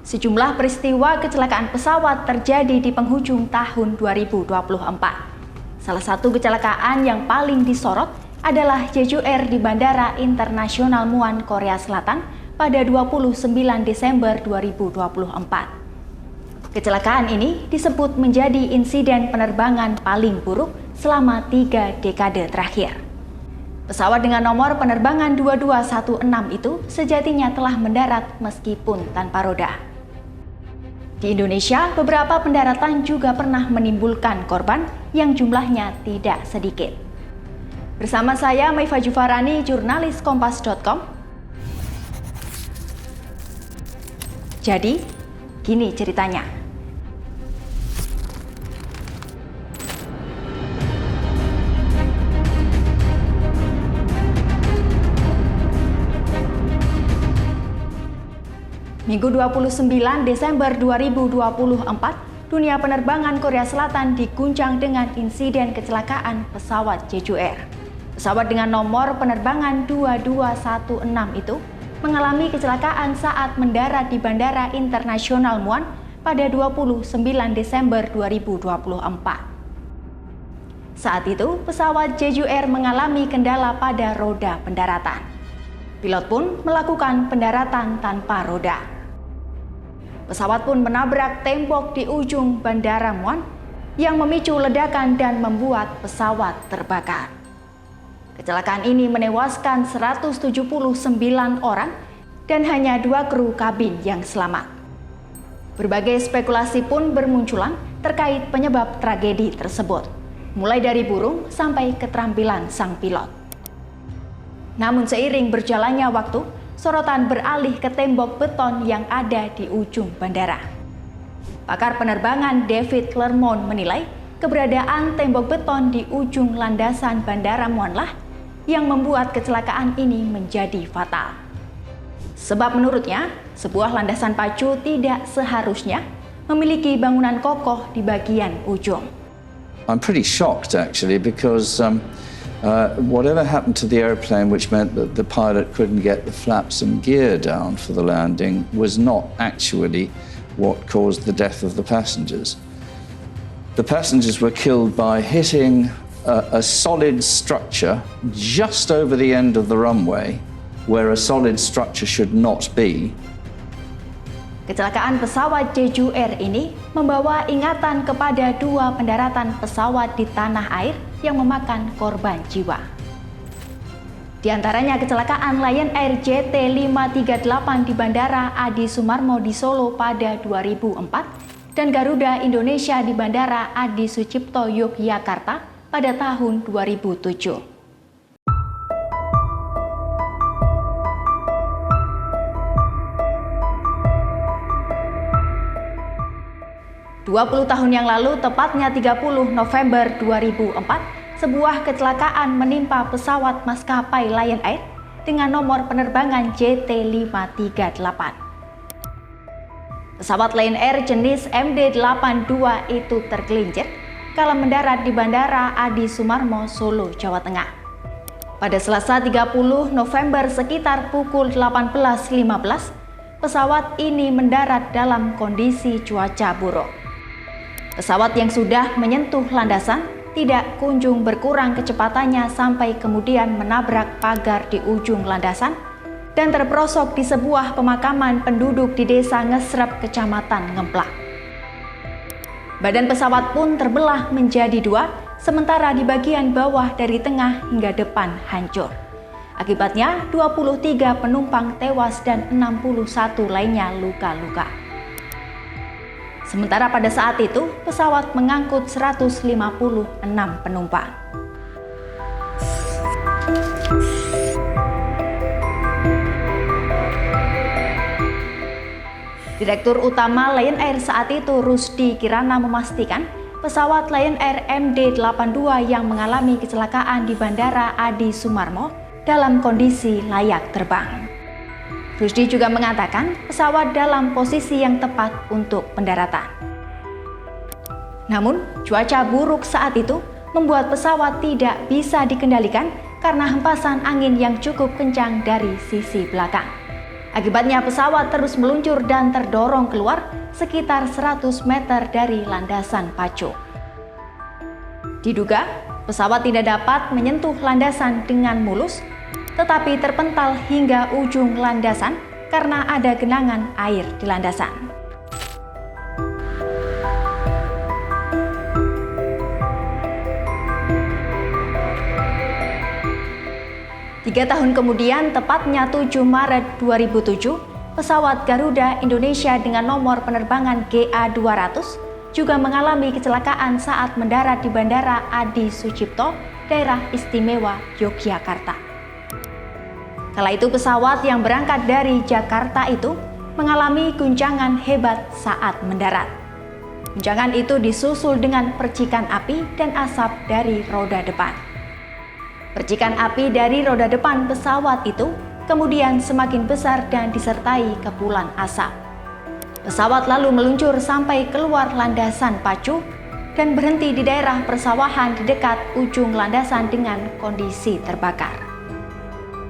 Sejumlah peristiwa kecelakaan pesawat terjadi di penghujung tahun 2024. Salah satu kecelakaan yang paling disorot adalah Jeju Air di Bandara Internasional Muan, Korea Selatan pada 29 Desember 2024. Kecelakaan ini disebut menjadi insiden penerbangan paling buruk selama 3 dekade terakhir. Pesawat dengan nomor penerbangan 2216 itu sejatinya telah mendarat meskipun tanpa roda. Di Indonesia, beberapa pendaratan juga pernah menimbulkan korban yang jumlahnya tidak sedikit. Bersama saya, Maifa Jufarani, jurnalis Kompas.com. Jadi, gini ceritanya. Minggu 29 Desember 2024, dunia penerbangan Korea Selatan diguncang dengan insiden kecelakaan pesawat Jeju Air. Pesawat dengan nomor penerbangan 2216 itu mengalami kecelakaan saat mendarat di Bandara Internasional Muan pada 29 Desember 2024. Saat itu, pesawat Jeju Air mengalami kendala pada roda pendaratan. Pilot pun melakukan pendaratan tanpa roda. Pesawat pun menabrak tembok di ujung Bandara Muan yang memicu ledakan dan membuat pesawat terbakar. Kecelakaan ini menewaskan 179 orang dan hanya 2 kru kabin yang selamat. Berbagai spekulasi pun bermunculan terkait penyebab tragedi tersebut, mulai dari burung sampai keterampilan sang pilot. Namun seiring berjalannya waktu, sorotan beralih ke tembok beton yang ada di ujung bandara. Pakar penerbangan David Clermont menilai keberadaan tembok beton di ujung landasan Bandara Muanlah yang membuat kecelakaan ini menjadi fatal. Sebab menurutnya, sebuah landasan pacu tidak seharusnya memiliki bangunan kokoh di bagian ujung. I'm pretty shocked actually because whatever happened to the airplane, which meant that the pilot couldn't get the flaps and gear down for the landing, was not actually what caused the death of the passengers. The passengers were killed by hitting a solid structure just over the end of the runway, where a solid structure should not be. Kecelakaan pesawat Jeju Air ini membawa ingatan kepada 2 pendaratan pesawat di tanah air yang memakan korban jiwa. Di antaranya kecelakaan Lion Air JT538 di Bandara Adi Sumarmo di Solo pada 2004 dan Garuda Indonesia di Bandara Adi Sucipto Yogyakarta pada tahun 2007. 20 tahun yang lalu, tepatnya 30 November 2004, sebuah kecelakaan menimpa pesawat maskapai Lion Air dengan nomor penerbangan JT538. Pesawat Lion Air jenis MD-82 itu tergelincir kala mendarat di Bandara Adi Sumarmo, Solo, Jawa Tengah. Pada Selasa 30 November sekitar pukul 18.15, pesawat ini mendarat dalam kondisi cuaca buruk. Pesawat yang sudah menyentuh landasan tidak kunjung berkurang kecepatannya sampai kemudian menabrak pagar di ujung landasan dan terperosok di sebuah pemakaman penduduk di Desa Ngesrep, Kecamatan Ngemplak. Badan pesawat pun terbelah menjadi 2, sementara di bagian bawah dari tengah hingga depan hancur. Akibatnya 23 penumpang tewas dan 61 lainnya luka-luka. Sementara pada saat itu, pesawat mengangkut 156 penumpang. Direktur Utama Lion Air saat itu, Rusdi Kirana, memastikan pesawat Lion Air MD-82 yang mengalami kecelakaan di Bandara Adi Sumarmo dalam kondisi layak terbang. Rusdi juga mengatakan pesawat dalam posisi yang tepat untuk pendaratan. Namun, cuaca buruk saat itu membuat pesawat tidak bisa dikendalikan karena hempasan angin yang cukup kencang dari sisi belakang. Akibatnya pesawat terus meluncur dan terdorong keluar sekitar 100 meter dari landasan pacu. Diduga, pesawat tidak dapat menyentuh landasan dengan mulus, tetapi terpental hingga ujung landasan karena ada genangan air di landasan. Tiga tahun kemudian, tepatnya 7 Maret 2007, pesawat Garuda Indonesia dengan nomor penerbangan GA200 juga mengalami kecelakaan saat mendarat di Bandara Adi Sucipto, Daerah Istimewa Yogyakarta. Kala itu pesawat yang berangkat dari Jakarta itu mengalami guncangan hebat saat mendarat. Guncangan itu disusul dengan percikan api dan asap dari roda depan. Percikan api dari roda depan pesawat itu kemudian semakin besar dan disertai kepulan asap. Pesawat lalu meluncur sampai keluar landasan pacu dan berhenti di daerah persawahan di dekat ujung landasan dengan kondisi terbakar.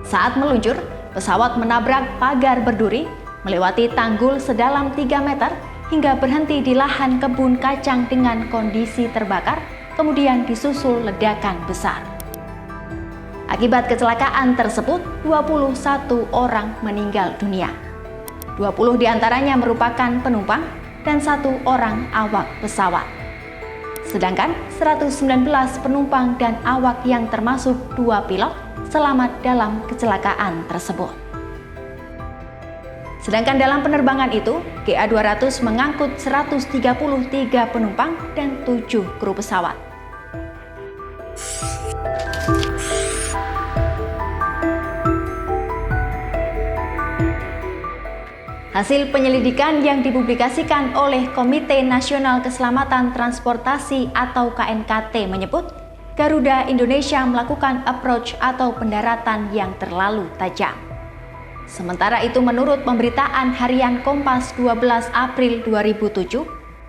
Saat meluncur, pesawat menabrak pagar berduri, melewati tanggul sedalam 3 meter hingga berhenti di lahan kebun kacang dengan kondisi terbakar, kemudian disusul ledakan besar. Akibat kecelakaan tersebut, 21 orang meninggal dunia. 20 diantaranya merupakan penumpang dan 1 orang awak pesawat. Sedangkan 119 penumpang dan awak yang termasuk 2 pilot selamat dalam kecelakaan tersebut. Sedangkan dalam penerbangan itu, GA200 mengangkut 133 penumpang dan 7 kru pesawat. Hasil penyelidikan yang dipublikasikan oleh Komite Nasional Keselamatan Transportasi atau KNKT menyebut, Garuda Indonesia melakukan approach atau pendaratan yang terlalu tajam. Sementara itu menurut pemberitaan harian Kompas 12 April 2007,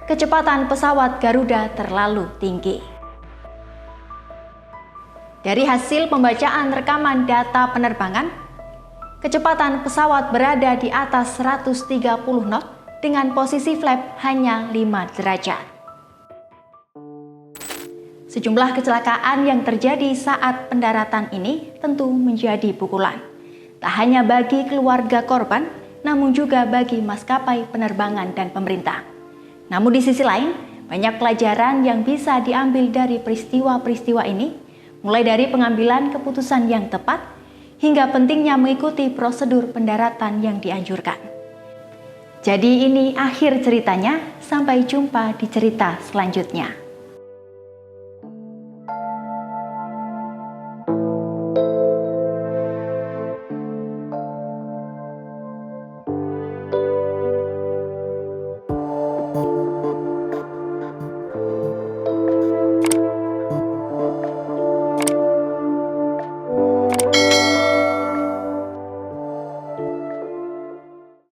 kecepatan pesawat Garuda terlalu tinggi. Dari hasil pembacaan rekaman data penerbangan, kecepatan pesawat berada di atas 130 knot dengan posisi flap hanya 5 derajat. Sejumlah kecelakaan yang terjadi saat pendaratan ini tentu menjadi pukulan. Tak hanya bagi keluarga korban, namun juga bagi maskapai penerbangan dan pemerintah. Namun di sisi lain, banyak pelajaran yang bisa diambil dari peristiwa-peristiwa ini, mulai dari pengambilan keputusan yang tepat, hingga pentingnya mengikuti prosedur pendaratan yang dianjurkan. Jadi ini akhir ceritanya, sampai jumpa di cerita selanjutnya.